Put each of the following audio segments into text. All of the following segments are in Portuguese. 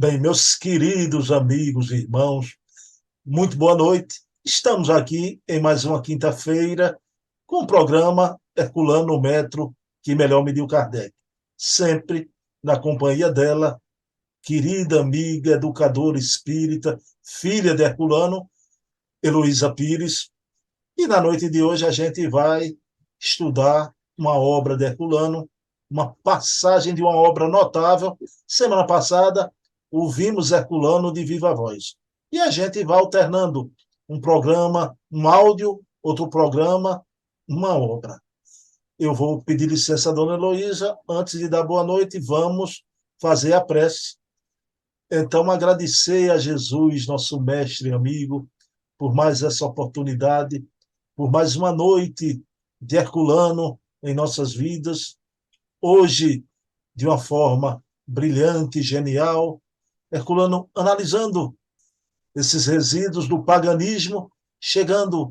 Bem, meus queridos amigos e irmãos, muito boa noite. Estamos aqui em mais uma quinta-feira com o programa Herculano no Metro, que melhor mediu Kardec. Sempre na companhia dela, querida amiga, educadora espírita, filha de Herculano, Heloísa Pires. E na noite de hoje a gente vai estudar uma obra de Herculano, uma passagem de uma obra notável. Semana passada ouvimos Herculano de viva voz. E a gente vai alternando um programa, um áudio, outro programa, uma obra. Eu vou pedir licença à dona Heloísa. Antes de dar boa noite, vamos fazer a prece. Então, agradecer a Jesus, nosso mestre e amigo, por mais essa oportunidade, por mais uma noite de Herculano em nossas vidas. Hoje, de uma forma brilhante, genial, Herculano analisando esses resíduos do paganismo, chegando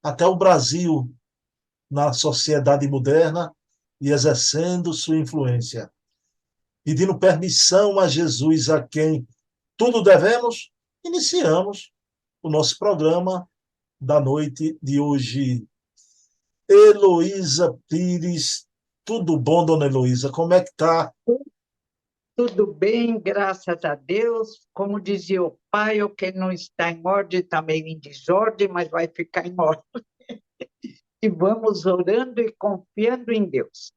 até o Brasil na sociedade moderna e exercendo sua influência. Pedindo permissão a Jesus, a quem tudo devemos, iniciamos o nosso programa da noite de hoje. Heloísa Pires, tudo bom, dona Heloísa? Como é que tá? Tudo bem, graças a Deus. Como dizia o pai, o que não está em ordem está meio em desordem, mas vai ficar em ordem. E vamos orando e confiando em Deus.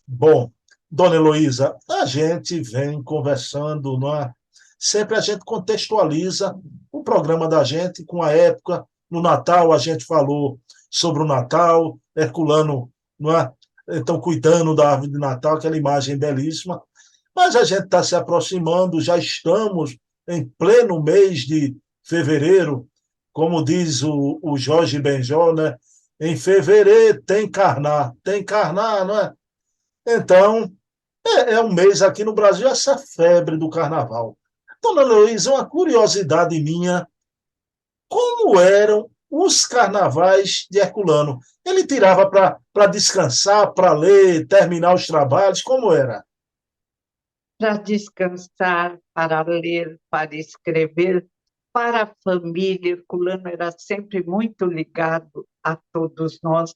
Bom, dona Heloísa, a gente vem conversando, não é? Sempre a gente contextualiza o programa da gente com a época. No Natal a gente falou sobre o Natal, Herculano, não é? Então, cuidando da árvore de Natal, aquela imagem belíssima. Mas a gente está se aproximando, já estamos em pleno mês de fevereiro, como diz o Jorge Benjol, né? Em fevereiro tem carnar, não é? Então, é um mês aqui no Brasil, essa febre do carnaval. Dona Luísa, uma curiosidade minha, como eram os carnavais de Herculano? Ele tirava para descansar, para ler, terminar os trabalhos, como era? Para descansar, para ler, para escrever, para a família, Herculano era sempre muito ligado a todos nós,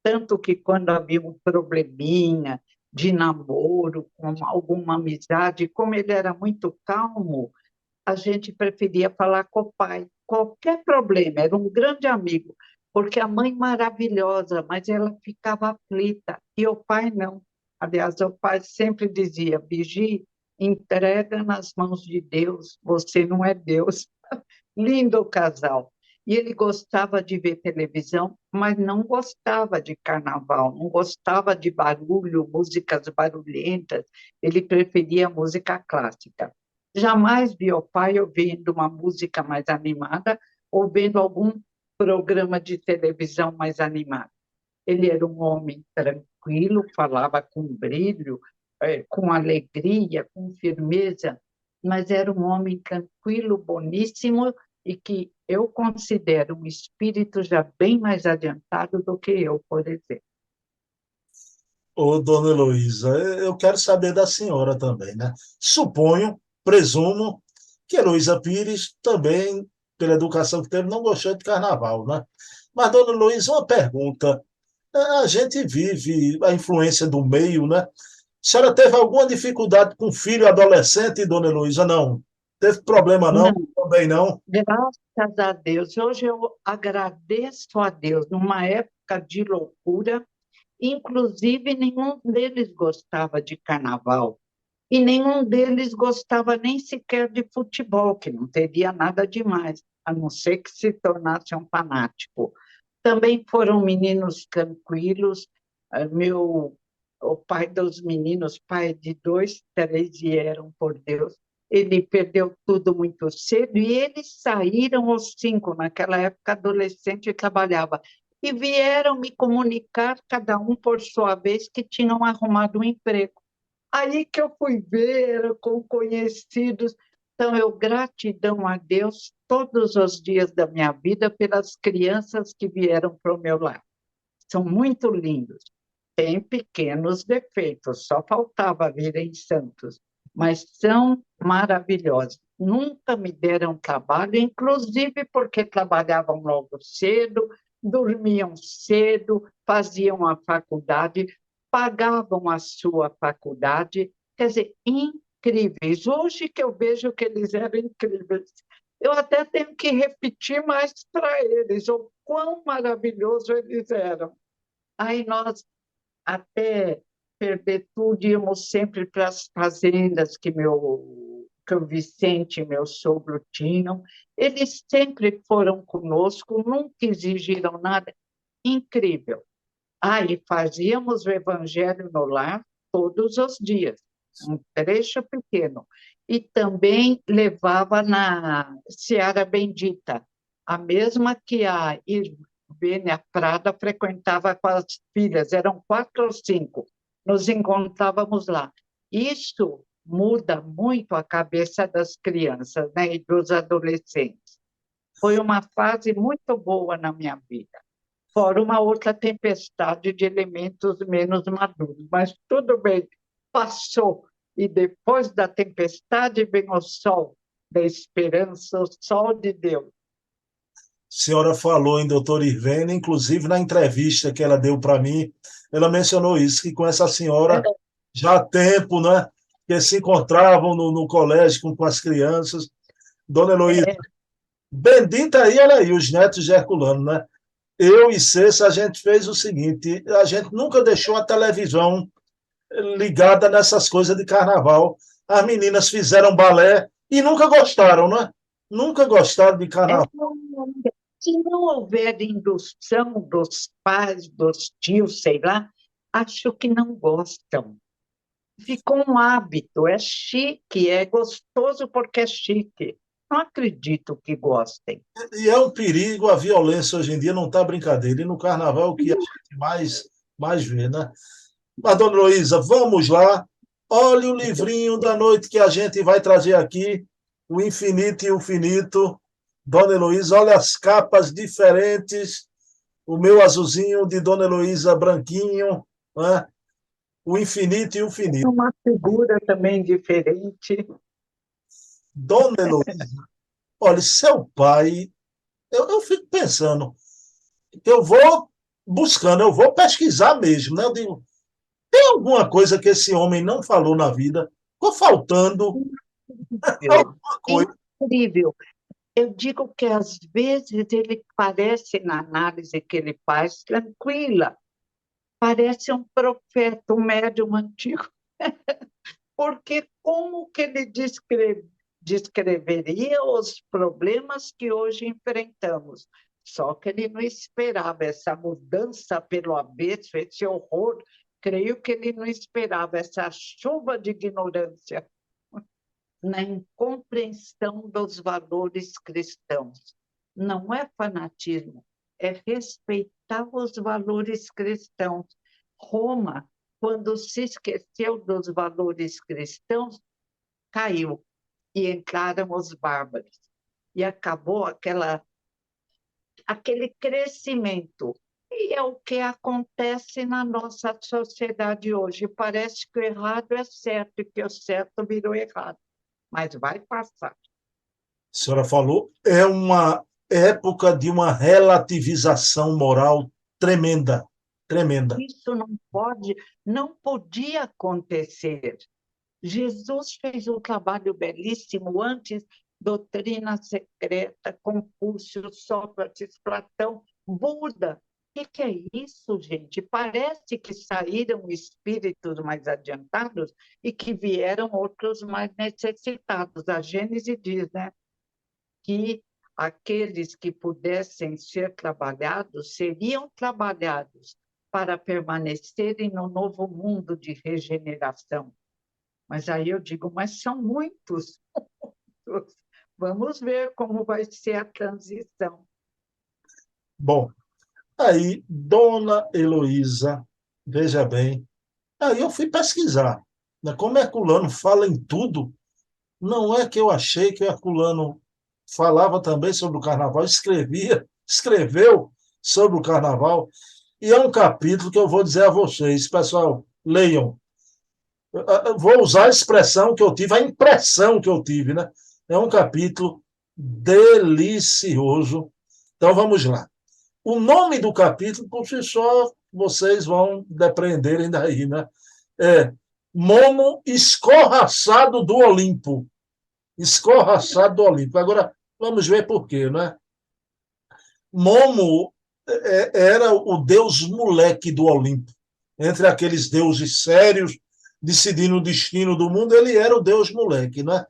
tanto que quando havia um probleminha de namoro, com alguma amizade, como ele era muito calmo, a gente preferia falar com o pai. Qualquer problema, era um grande amigo, porque a mãe maravilhosa, mas ela ficava aflita, e o pai não. Aliás, o pai sempre dizia, Vigi, entrega nas mãos de Deus, você não é Deus. Lindo casal. E ele gostava de ver televisão, mas não gostava de carnaval, não gostava de barulho, músicas barulhentas, ele preferia música clássica. Jamais vi o pai ouvindo uma música mais animada ou vendo algum programa de televisão mais animado. Ele era um homem tranquilo, falava com brilho, com alegria, com firmeza, mas era um homem tranquilo, boníssimo e que eu considero um espírito já bem mais adiantado do que eu, por exemplo. Ô, dona Heloísa, eu quero saber da senhora também, né? Suponho, presumo, que Heloísa Pires também, pela educação que teve, não gostou de carnaval, né? Mas, dona Heloísa, uma pergunta. A gente vive a influência do meio, né? A senhora teve alguma dificuldade com filho adolescente, dona Heloísa? Não. Teve problema, não? Não, Também não? graças a Deus. Hoje eu agradeço a Deus. Numa época de loucura, inclusive nenhum deles gostava de carnaval. E nenhum deles gostava nem sequer de futebol, que não teria nada demais, a não ser que se tornasse um fanático. Também foram meninos tranquilos. O pai dos meninos, pai de dois, três vieram por Deus. Ele perdeu tudo muito cedo e eles saíram aos cinco, naquela época adolescente trabalhava, e vieram me comunicar, cada um por sua vez, que tinham arrumado um emprego. Aí que eu fui ver com conhecidos. Então, eu gratidão a Deus todos os dias da minha vida pelas crianças que vieram para o meu lar. São muito lindos. Tem pequenos defeitos, só faltava virem santos, mas são maravilhosos. Nunca me deram trabalho, inclusive porque trabalhavam logo cedo, dormiam cedo, faziam a faculdade, pagavam a sua faculdade, quer dizer, incríveis. Hoje que eu vejo que eles eram incríveis, eu até tenho que repetir mais para eles o quão maravilhoso eles eram. Aí nós até perder tudo, íamos sempre para as fazendas que o Vicente e meu sogro tinham. Eles sempre foram conosco, nunca exigiram nada. Incrível. Aí fazíamos o evangelho no lar todos os dias, um trecho pequeno. E também levava na Seara Bendita, a mesma que a Irvênia Prada frequentava com as filhas, eram 4 ou 5. Nos encontrávamos lá. Isso muda muito a cabeça das crianças, né, e dos adolescentes. Foi uma fase muito boa na minha vida, fora uma outra tempestade de elementos menos maduros. Mas tudo bem, passou. E depois da tempestade vem o sol da esperança, o sol de Deus. A senhora falou em doutora Irvene, inclusive na entrevista que ela deu para mim, ela mencionou isso, que com essa senhora já há tempo, né, que se encontravam no colégio com as crianças. Dona Heloísa, bendita aí, olha aí, os netos de Herculano, né? Eu e Cessa, a gente fez o seguinte, a gente nunca deixou a televisão ligada nessas coisas de carnaval. As meninas fizeram balé e nunca gostaram, né? Nunca gostaram de carnaval. Se não houver indução dos pais, dos tios, sei lá, acho que não gostam. Ficou um hábito, é chique, é gostoso porque é chique. Não acredito que gostem. E é um perigo, a violência hoje em dia não está brincadeira. E no carnaval, o que a gente mais vê, né? Mas, dona Heloísa, vamos lá. Olhe o livrinho da noite que a gente vai trazer aqui, O Infinito e o Finito. Dona Heloísa, olha as capas diferentes. O meu azulzinho de Dona Heloísa branquinho, né? O Infinito e o É Finito. uma figura também diferente. Dona Heloísa, olha, seu pai, eu fico pensando, eu vou buscando, eu vou pesquisar mesmo, né? Eu digo, tem alguma coisa que esse homem não falou na vida? Ficou faltando alguma coisa. Incrível. Eu digo que às vezes ele parece, na análise que ele faz, tranquila, parece um profeta, um médium antigo, porque como que ele descreveria os problemas que hoje enfrentamos? Só que ele não esperava essa mudança pelo avesso, esse horror. Creio que ele não esperava essa chuva de ignorância na incompreensão dos valores cristãos. Não é fanatismo, é respeitar os valores cristãos. Roma, quando se esqueceu dos valores cristãos, caiu e entraram os bárbaros. E acabou aquele crescimento. E é o que acontece na nossa sociedade hoje. Parece que o errado é certo e que o certo virou errado, mas vai passar. A senhora falou, é uma época de uma relativização moral tremenda, tremenda. Isso não podia acontecer. Jesus fez um trabalho belíssimo antes, doutrina secreta, Confúcio, Sócrates, Platão, Buda. O que é isso, gente? Parece que saíram espíritos mais adiantados e que vieram outros mais necessitados. A Gênese diz, né, que aqueles que pudessem ser trabalhados seriam trabalhados para permanecerem no novo mundo de regeneração. Mas aí eu digo, mas são muitos. Vamos ver como vai ser a transição. Bom, aí, Dona Heloísa, veja bem, aí eu fui pesquisar, né? Como Herculano fala em tudo, não é que eu achei que Herculano falava também sobre o carnaval, escreveu sobre o carnaval, e é um capítulo que eu vou dizer a vocês, pessoal, leiam. vou usar a expressão que eu tive, a impressão que eu tive, né? É um capítulo delicioso. Então vamos lá. O nome do capítulo, por si só, vocês vão depreenderem daí, né? É Momo escorraçado do Olimpo. Escorraçado do Olimpo. Agora, vamos ver por quê, né? Momo era o deus moleque do Olimpo. Entre aqueles deuses sérios, decidindo o destino do mundo, ele era o deus moleque, né?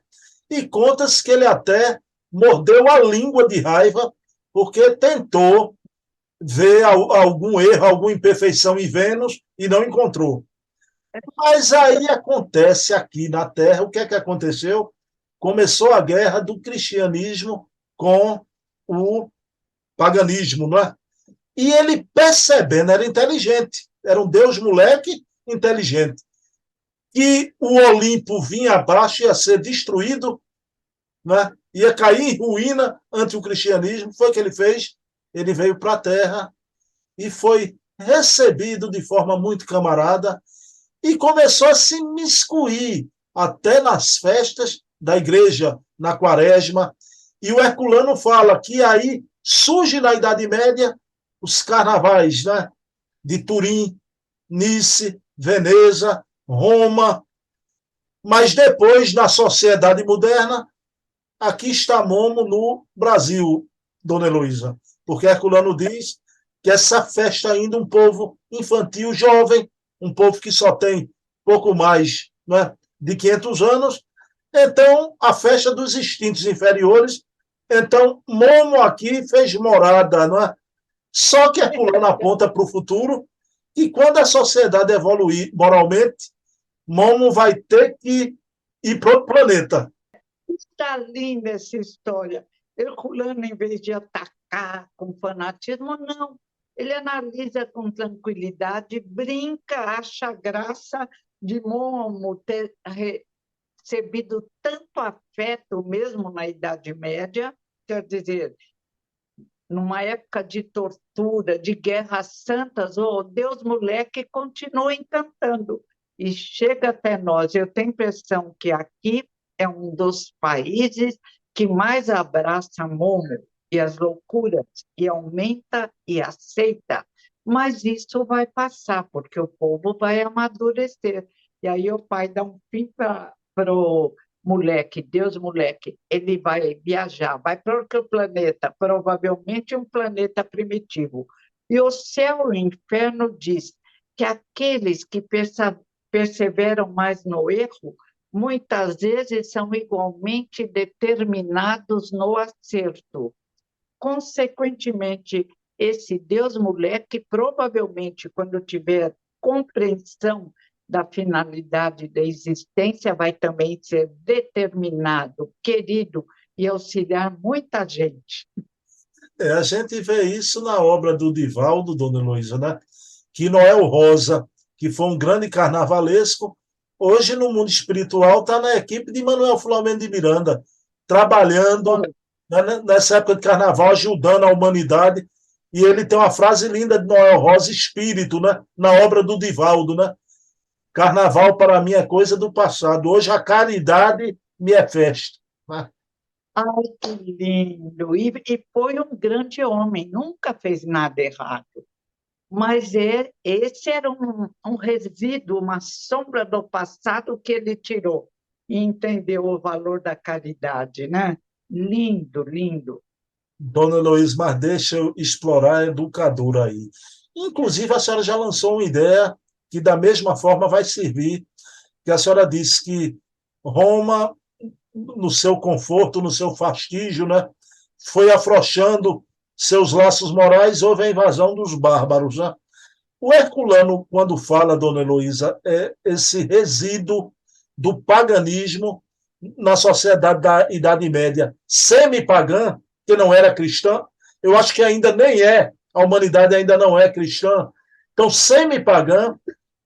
E conta-se que ele até mordeu a língua de raiva, porque tentou ver algum erro, alguma imperfeição em Vênus e não encontrou. Mas aí acontece aqui na Terra, o que é que aconteceu? Começou a guerra do cristianismo com o paganismo, não é? E ele percebendo, era inteligente, era um deus moleque inteligente, que o Olimpo vinha abaixo, ia ser destruído, né? Ia cair em ruína ante o cristianismo. Foi o que ele fez? Ele veio para a Terra e foi recebido de forma muito camarada e começou a se miscuir até nas festas da igreja, na quaresma. E o Herculano fala que aí surge na Idade Média os carnavais, né? De Turim, Nice, Veneza, Roma. Mas depois, na sociedade moderna, aqui está Momo no Brasil, Dona Heloísa. Porque Herculano diz que essa festa ainda um povo infantil, jovem, um povo que só tem pouco mais, né, de 500 anos. Então, a festa dos instintos inferiores. Então, Momo aqui fez morada, não é? Só que Herculano aponta para o futuro e quando a sociedade evoluir moralmente, Momo vai ter que ir para outro planeta. Está linda essa história. Herculano, em vez de atacar com fanatismo, não. Ele analisa com tranquilidade, brinca, acha graça de Momo ter recebido tanto afeto, mesmo na Idade Média, quer dizer, numa época de tortura, de guerras santas, o Deus moleque continua encantando e chega até nós. Eu tenho a impressão que aqui é um dos países que mais abraça Momo e as loucuras, e aumenta e aceita. Mas isso vai passar, porque o povo vai amadurecer. E aí o pai dá um fim para o moleque, Deus moleque, ele vai viajar, vai para outro planeta, provavelmente um planeta primitivo. E o céu e o inferno diz que aqueles que perseveram mais no erro, muitas vezes são igualmente determinados no acerto. Consequentemente, esse Deus moleque, provavelmente, quando tiver compreensão da finalidade da existência, vai também ser determinado, querido e auxiliar muita gente. A gente vê isso na obra do Divaldo, Dona Heloísa, né? Que Noel Rosa, que foi um grande carnavalesco, hoje no mundo espiritual está na equipe de Manuel Filomeno de Miranda, trabalhando, né, nessa época de carnaval, ajudando a humanidade. E ele tem uma frase linda de Noel Rosa, espírito, né? Na obra do Divaldo, né? Carnaval para mim é coisa do passado. Hoje a caridade me é festa, né? Ai, que lindo! E foi um grande homem, nunca fez nada errado. Mas esse era um resíduo, uma sombra do passado que ele tirou e entendeu o valor da caridade, né? Lindo, lindo. Dona Heloísa, mas deixa eu explorar a educadora aí. Inclusive, a senhora já lançou uma ideia que, da mesma forma, vai servir, que a senhora disse que Roma, no seu conforto, no seu fastígio, né, foi afrouxando seus laços morais, houve a invasão dos bárbaros. Né? O Herculano, quando fala, Dona Heloísa, é esse resíduo do paganismo na sociedade da Idade Média semi-pagã, que não era cristã. Eu acho que ainda nem é, a humanidade ainda não é cristã. Então, semi-pagã,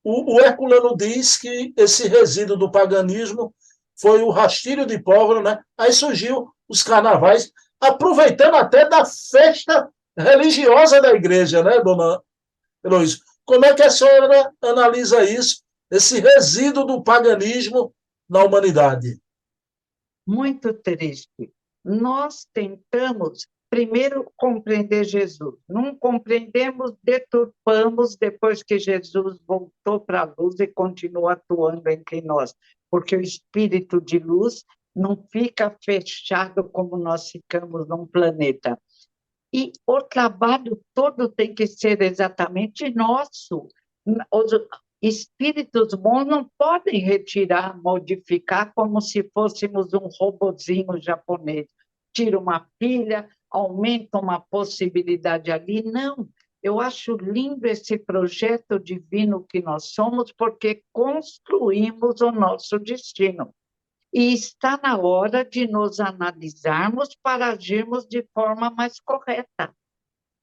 o Herculano diz que esse resíduo do paganismo foi o rastilho de pólvora, né? Aí surgiu os carnavais, aproveitando até da festa religiosa da igreja, né, Dona Heloísa? Como é que a senhora analisa isso esse resíduo do paganismo na humanidade. Muito triste. Nós tentamos primeiro compreender Jesus. Não compreendemos, deturpamos depois que Jesus voltou para a luz e continua atuando entre nós, porque o espírito de luz não fica fechado como nós ficamos num planeta. E o trabalho todo tem que ser exatamente nosso. Os espíritos bons não podem retirar, modificar como se fôssemos um robozinho japonês. Tira uma pilha, aumenta uma possibilidade ali. Não. Eu acho lindo esse projeto divino que nós somos, porque construímos o nosso destino. E está na hora de nos analisarmos para agirmos de forma mais correta.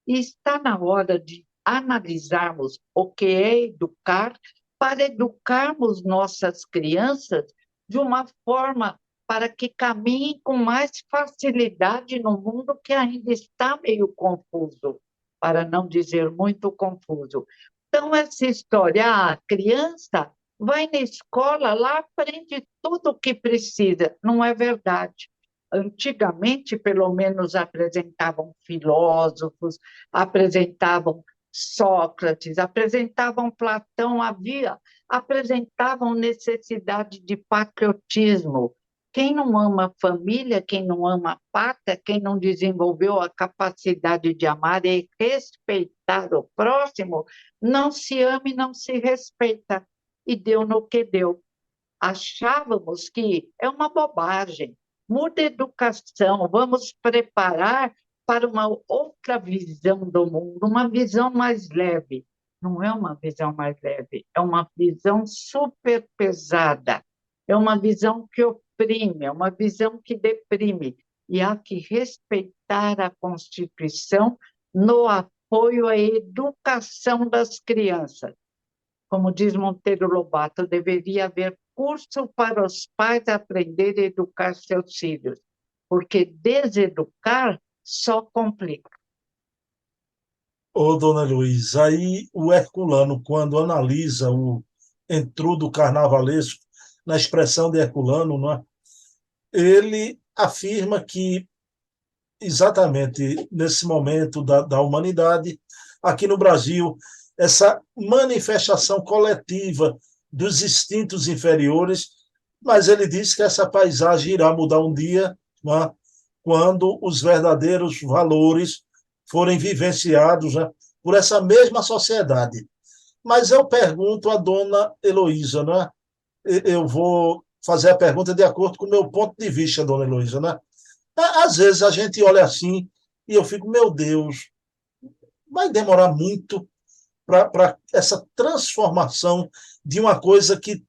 E está na hora de analisarmos o que é educar, para educarmos nossas crianças de uma forma para que caminhem com mais facilidade no mundo que ainda está meio confuso, para não dizer muito confuso. Então, essa história, a criança vai na escola, lá aprende tudo o que precisa. Não é verdade. Antigamente, pelo menos, apresentavam filósofos, apresentavam Sócrates, apresentavam Platão, apresentavam necessidade de patriotismo. Quem não ama a família, quem não ama a pátria, quem não desenvolveu a capacidade de amar e respeitar o próximo, não se ama e não se respeita. E deu no que deu. Achávamos que é uma bobagem. Muda a educação, vamos preparar para uma outra visão do mundo, uma visão mais leve. Não é uma visão mais leve, é uma visão super pesada, é uma visão que oprime, é uma visão que deprime. E há que respeitar a Constituição no apoio à educação das crianças. Como diz Monteiro Lobato, deveria haver curso para os pais aprenderem a educar seus filhos, porque deseducar só complica. Ô, dona Luiz, aí o Herculano, quando analisa o entrudo carnavalesco, na expressão de Herculano, não é? Ele afirma que, exatamente nesse momento da humanidade, aqui no Brasil, essa manifestação coletiva dos instintos inferiores, mas ele diz que essa paisagem irá mudar um dia, não é? Quando os verdadeiros valores forem vivenciados, né, por essa mesma sociedade. Mas eu pergunto à dona Heloísa, né? Eu vou fazer a pergunta de acordo com o meu ponto de vista, dona Heloísa, né? Às vezes a gente olha assim e eu fico, meu Deus, vai demorar muito para essa transformação de uma coisa que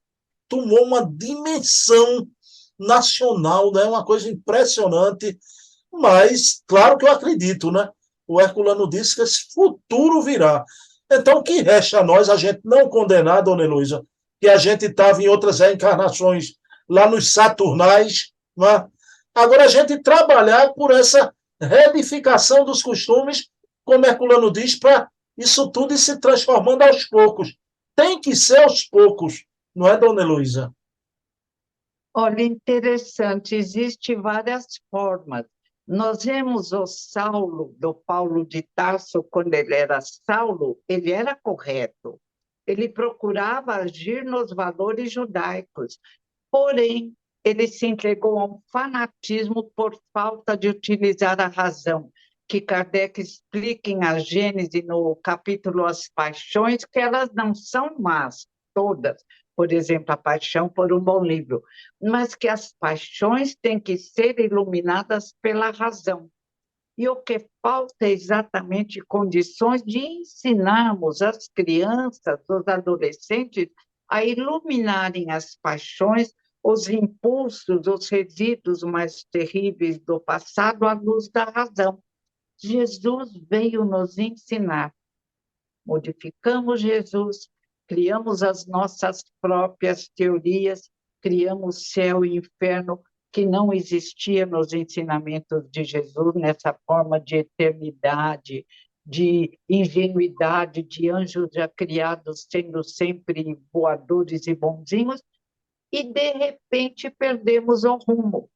tomou uma dimensão nacional, né? Uma coisa impressionante, mas claro que eu acredito, né? O Herculano disse que esse futuro virá. Então, o que resta a nós, a gente não condenar, dona Heloísa, que a gente estava em outras reencarnações lá nos Saturnais, né? Agora a gente trabalhar por essa reedificação dos costumes, como Herculano diz, para isso tudo ir se transformando aos poucos. Tem que ser aos poucos, não é, dona Heloísa? Olha, interessante, existem várias formas. Nós vemos o Saulo, do Paulo de Tarso, quando ele era Saulo, ele era correto. Ele procurava agir nos valores judaicos. Porém, ele se entregou a um fanatismo por falta de utilizar a razão, que Kardec explica em A Gênese, no capítulo As Paixões, que elas não são más, todas. Por exemplo, a paixão por um bom livro, mas que as paixões têm que ser iluminadas pela razão. E o que falta é exatamente condições de ensinarmos as crianças, os adolescentes, a iluminarem as paixões, os impulsos, os resíduos mais terríveis do passado à luz da razão. Jesus veio nos ensinar. Modificamos Jesus, criamos as nossas próprias teorias, criamos céu e inferno que não existia nos ensinamentos de Jesus, nessa forma de eternidade, de ingenuidade, de anjos já criados sendo sempre voadores e bonzinhos, e de repente perdemos o rumo.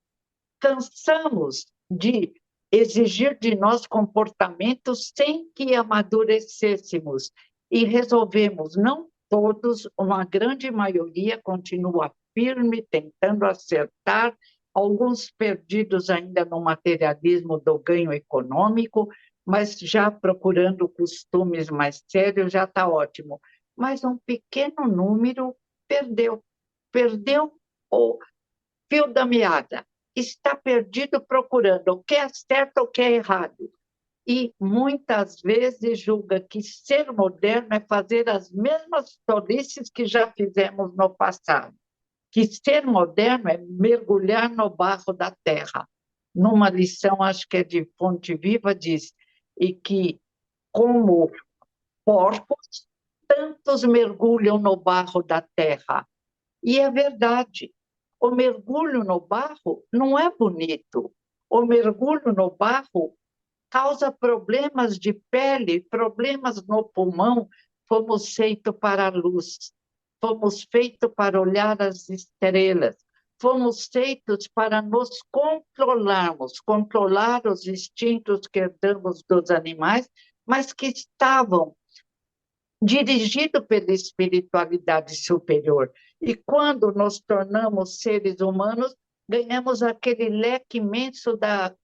Cansamos de exigir de nós comportamentos sem que amadurecêssemos e resolvemos, não todos, uma grande maioria continua firme, tentando acertar, alguns perdidos ainda no materialismo do ganho econômico, mas já procurando costumes mais sérios, já está ótimo. Mas um pequeno número perdeu o fio da meada, está perdido procurando o que é certo, o que é errado. E muitas vezes julga que ser moderno é fazer as mesmas tolices que já fizemos no passado. Que ser moderno é mergulhar no barro da terra. Numa lição, acho que é de Fonte Viva, diz, e que, como porcos, tantos mergulham no barro da terra. E é verdade. O mergulho no barro não é bonito. O mergulho no barro causa problemas de pele, problemas no pulmão. Fomos feitos para a luz, fomos feitos para olhar as estrelas, fomos feitos para nos controlarmos, controlar os instintos que herdamos dos animais, mas que estavam dirigido pela espiritualidade superior. E quando nos tornamos seres humanos, ganhamos aquele leque imenso da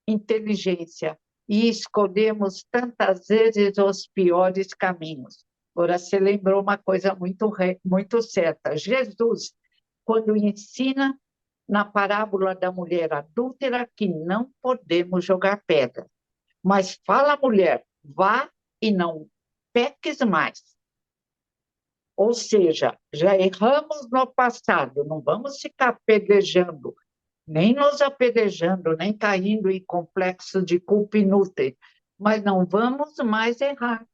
inteligência e escolhemos tantas vezes os piores caminhos. Agora, você lembrou uma coisa muito certa. Jesus, quando ensina na parábola da mulher adúltera que não podemos jogar pedra, mas fala, mulher, vá e não peques mais. Ou seja, já erramos no passado, não vamos ficar apedrejando, nem nos apedrejando, nem caindo em complexos de culpa inútil, mas não vamos mais errar.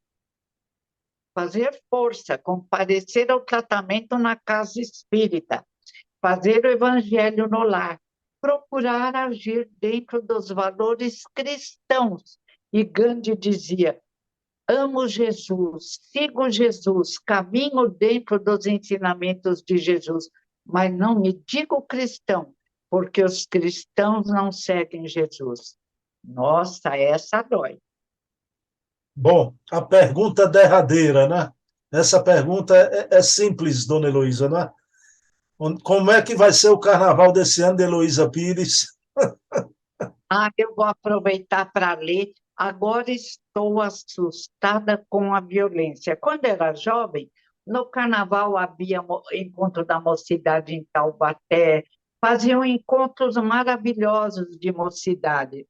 Fazer força, comparecer ao tratamento na casa espírita, fazer o evangelho no lar, procurar agir dentro dos valores cristãos. E Gandhi dizia: amo Jesus, sigo Jesus, caminho dentro dos ensinamentos de Jesus, mas não me digo cristão, porque os cristãos não seguem Jesus. Nossa, essa dói. Bom, a pergunta derradeira, né? Essa pergunta é simples, dona Heloísa, né? Como é que vai ser o carnaval desse ano de Heloísa Pires? Ah, eu vou aproveitar para ler. Agora estou assustada com a violência. Quando era jovem, no carnaval havia encontro da mocidade em Taubaté, faziam encontros maravilhosos de mocidade.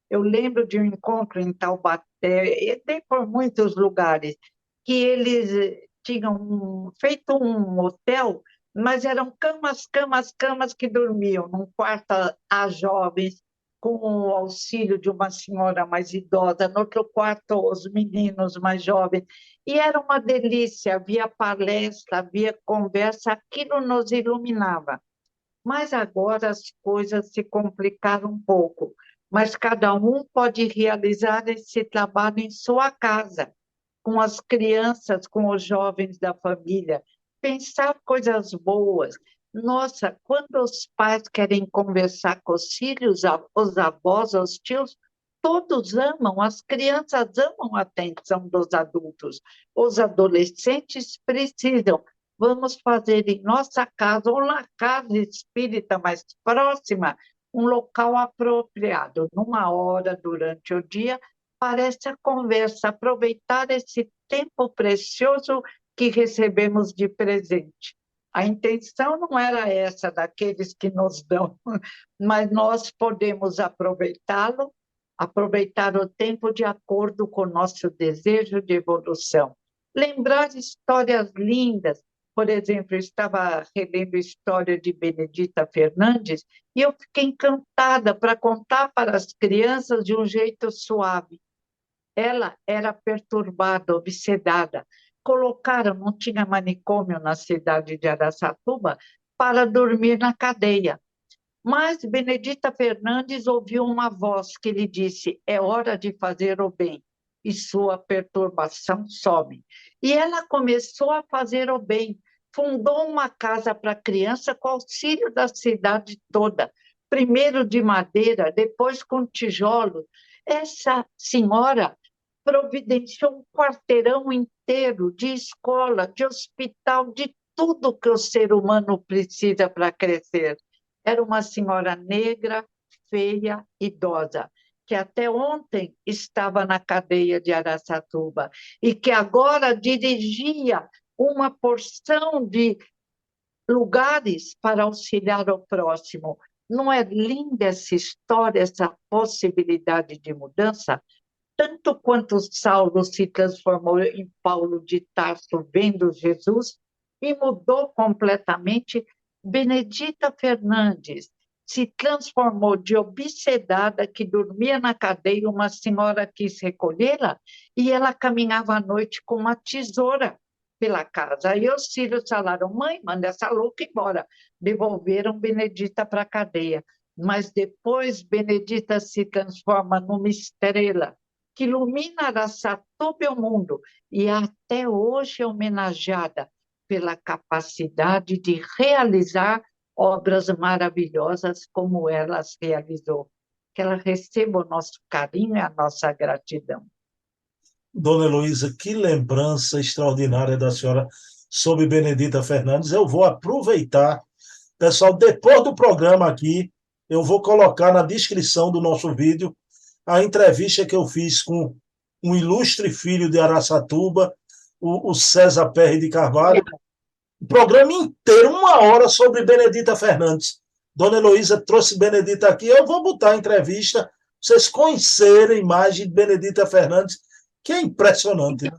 Eu lembro de um encontro em Taubaté, e tem por muitos lugares, que eles tinham feito um hotel, mas eram camas, camas, camas que dormiam num quarto a jovens, com o auxílio de uma senhora mais idosa, no outro quarto os meninos mais jovens. E era uma delícia, havia palestra, havia conversa, aquilo nos iluminava. Mas agora as coisas se complicaram um pouco, mas cada um pode realizar esse trabalho em sua casa, com as crianças, com os jovens da família, pensar coisas boas. Nossa, quando os pais querem conversar com os filhos, os avós, os tios, todos amam, as crianças amam a atenção dos adultos, os adolescentes precisam. Vamos fazer em nossa casa ou na casa espírita mais próxima um local apropriado, numa hora durante o dia, para essa conversa, aproveitar esse tempo precioso que recebemos de presente. A intenção não era essa daqueles que nos dão, mas nós podemos aproveitá-lo, aproveitar o tempo de acordo com o nosso desejo de evolução. Lembrar histórias lindas. Por exemplo, eu estava relendo a história de Benedita Fernandes e eu fiquei encantada para contar para as crianças de um jeito suave. Ela era perturbada, obsedada. Colocaram, não tinha manicômio na cidade de Araçatuba, para dormir na cadeia. Mas Benedita Fernandes ouviu uma voz que lhe disse: é hora de fazer o bem. e sua perturbação some. E ela começou a fazer o bem, fundou uma casa para criança com auxílio da cidade toda, primeiro de madeira, depois com tijolo. Essa senhora providenciou um quarteirão inteiro de escola, de hospital, de tudo que o ser humano precisa para crescer. Era uma senhora negra, feia, idosa, que até ontem estava na cadeia de Araçatuba e que agora dirigia uma porção de lugares para auxiliar o próximo. Não é linda essa história, essa possibilidade de mudança? Tanto quanto Saulo se transformou em Paulo de Tarso, vendo Jesus, e mudou completamente, Benedita Fernandes se transformou de obsedada que dormia na cadeia, uma senhora quis recolhê-la, e ela caminhava à noite com uma tesoura pela casa. Aí os filhos falaram, mãe, manda essa louca embora. Devolveram Benedita para a cadeia. Mas depois Benedita se transforma numa estrela que ilumina Araçatuba e o mundo, e até hoje é homenageada pela capacidade de realizar obras maravilhosas como elas realizou. Que ela receba o nosso carinho e a nossa gratidão. Dona Heloísa, que lembrança extraordinária da senhora sobre Benedita Fernandes. Eu vou aproveitar, pessoal, depois do programa aqui, eu vou colocar na descrição do nosso vídeo a entrevista que eu fiz com um ilustre filho de Araçatuba, o César Perry de Carvalho, o programa inteiro, 1 hora, sobre Benedita Fernandes. Dona Heloísa trouxe Benedita aqui, eu vou botar a entrevista, para vocês conhecerem a imagem de Benedita Fernandes, que é impressionante, né?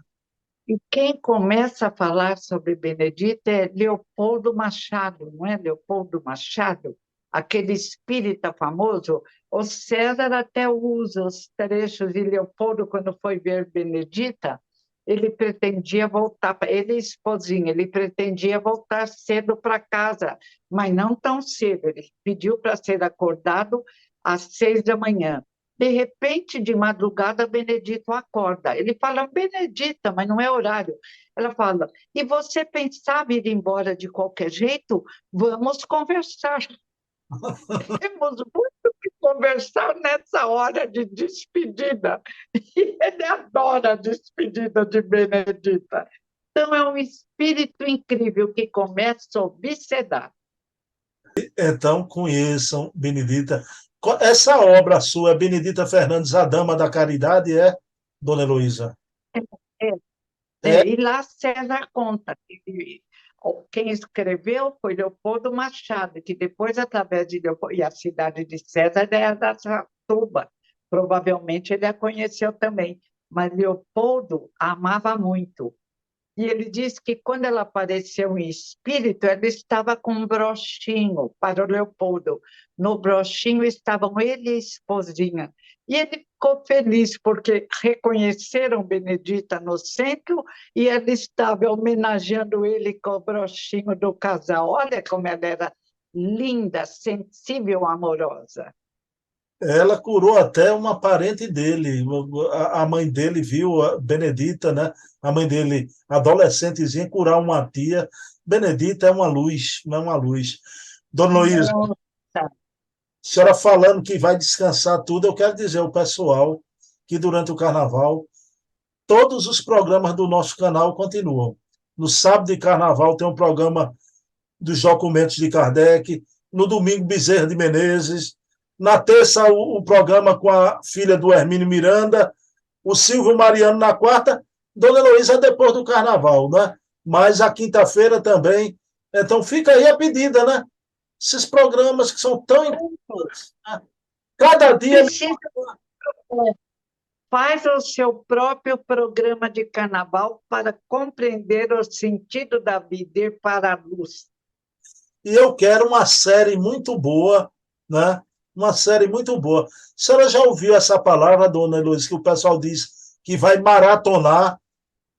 E quem começa a falar sobre Benedita é Leopoldo Machado, não é Leopoldo Machado? Aquele espírita famoso. O César até usa os trechos de Leopoldo quando foi ver Benedita. Ele pretendia voltar, ele e esposinha, ele pretendia voltar cedo para casa, mas não tão cedo. Ele pediu para ser acordado às 6 da manhã. De repente, de madrugada, Benedito acorda. Ele fala, Benedita, mas não é horário. Ela fala, e você pensava ir embora de qualquer jeito? Vamos conversar. Temos muito que conversar nessa hora de despedida. E ele adora a despedida de Benedita. Então, é um espírito incrível que começa a obsedar. Então, conheçam Benedita. Essa obra sua, Benedita Fernandes, a Dama da Caridade, é, Dona Heloísa? É, É. e lá César conta que quem escreveu foi Leopoldo Machado, que depois, através de Leopoldo, e a cidade de César é Araçatuba, provavelmente ele a conheceu também, mas Leopoldo a amava muito. E ele diz que quando ela apareceu em espírito, ela estava com um broxinho para o Leopoldo. No broxinho estavam ele e a esposinha. E ele ficou feliz porque reconheceram Benedita no centro e ela estava homenageando ele com o broxinho do casal. Olha como ela era linda, sensível, amorosa. Ela curou até uma parente dele. A mãe dele viu a Benedita, né? A mãe dele, adolescentezinha, curar uma tia. Benedita é uma luz, não é uma luz. Dona Luísa, Nossa, a senhora falando que vai descansar tudo, eu quero dizer ao pessoal que durante o carnaval todos os programas do nosso canal continuam. No sábado de carnaval tem um programa dos documentos de Kardec, no domingo Bezerra de Menezes, na terça o programa com a filha do Hermínio Miranda, o Silvio Mariano na quarta, Dona Heloísa depois do carnaval, né? Mas a quinta-feira também. Então fica aí a pedida, né? Esses programas que são tão importantes, né? Cada dia. precisa, faz o seu próprio programa de carnaval para compreender o sentido da vida e ir para a luz. E eu quero uma série muito boa, né? Uma série muito boa. A senhora já ouviu essa palavra, Dona Heloísa, que o pessoal diz que vai maratonar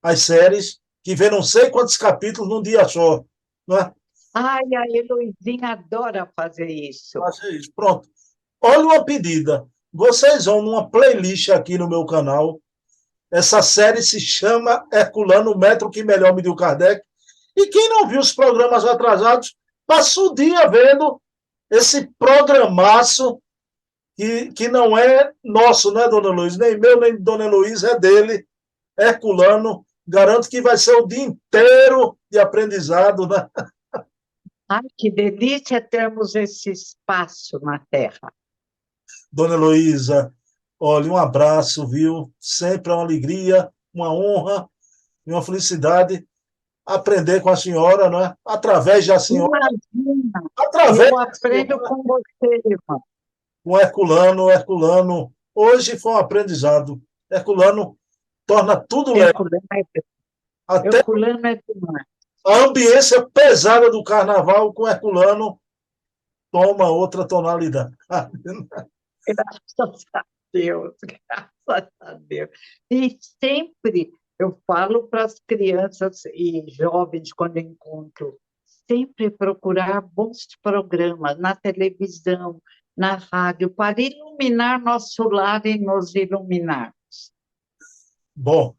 as séries, que vê não sei quantos capítulos num dia só, né? Ai, a Heloizinha adora fazer isso. Fazer isso. Pronto. Olha uma pedida. Vocês vão numa playlist aqui no meu canal, Essa série se chama Herculano, o metro que melhor mediu Kardec. E quem não viu os programas atrasados, passa o dia vendo esse programaço que não é nosso, né, dona Luiz? Nem meu, nem de dona Luiz, é dele, Herculano. Garanto que vai ser o dia inteiro de aprendizado, né? Ai, que delícia termos esse espaço na Terra. Dona Heloísa, olha, um abraço, viu? Sempre é uma alegria, uma honra e uma felicidade aprender com a senhora, não é? Através da senhora, Imagina, através eu da aprendo senhora, com você, irmão. com Herculano. Hoje foi um aprendizado. Herculano torna tudo leve, Herculano é, até Herculano é demais. a ambiência pesada do carnaval com Herculano toma outra tonalidade. Graças a Deus, graças a Deus. E sempre eu falo para as crianças e jovens, quando encontro, sempre procurar bons programas na televisão, na rádio, para iluminar nosso lar e nos iluminar. Bom,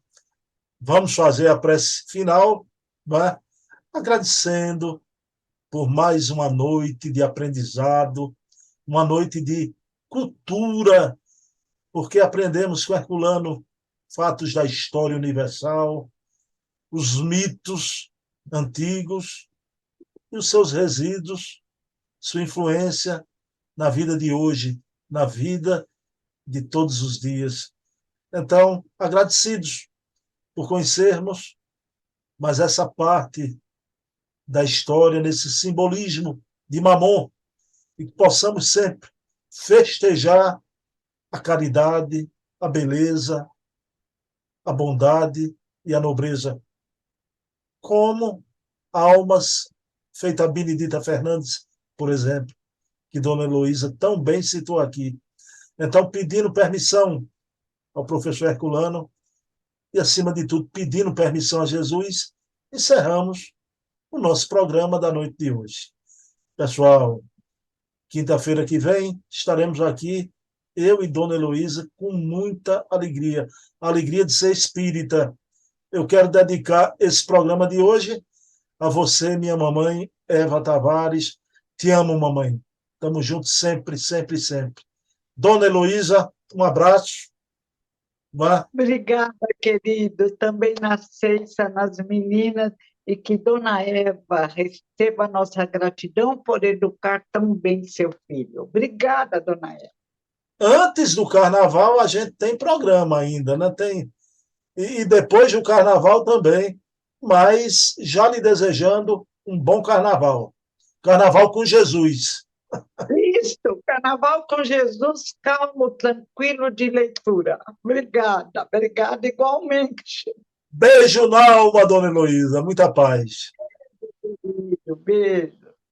vamos fazer a prece final, não é? Agradecendo por mais uma noite de aprendizado, uma noite de cultura, porque aprendemos com Herculano fatos da história universal, os mitos antigos e os seus resíduos, sua influência na vida de hoje, na vida de todos os dias. Então, agradecidos por conhecermos, mas essa parte da história, nesse simbolismo de Mamon, e que possamos sempre festejar a caridade, a beleza, a bondade e a nobreza, como almas feita a Benedita Fernandes, por exemplo, que Dona Heloísa tão bem citou aqui. Então, pedindo permissão ao professor Herculano e, acima de tudo, pedindo permissão a Jesus, encerramos o nosso programa da noite de hoje. Pessoal, quinta-feira que vem estaremos aqui, eu e Dona Heloísa, com muita alegria, a alegria de ser espírita. Eu quero dedicar esse programa de hoje a você, minha mamãe, Eva Tavares. Te amo, mamãe. Estamos juntos sempre, sempre, sempre. Dona Heloísa, um abraço. Vá. Obrigada, querido. Também na Ceiça, nas meninas, e que Dona Eva receba nossa gratidão por educar tão bem seu filho. Obrigada, Dona Eva. Antes do carnaval, a gente tem programa ainda, né? Tem, e depois do carnaval também. Mas já lhe desejando um bom carnaval. Carnaval com Jesus. Isso, Carnaval com Jesus, calmo, tranquilo de leitura. Obrigada, obrigada igualmente. Beijo na alma, Dona Heloísa. Muita paz. Beijo.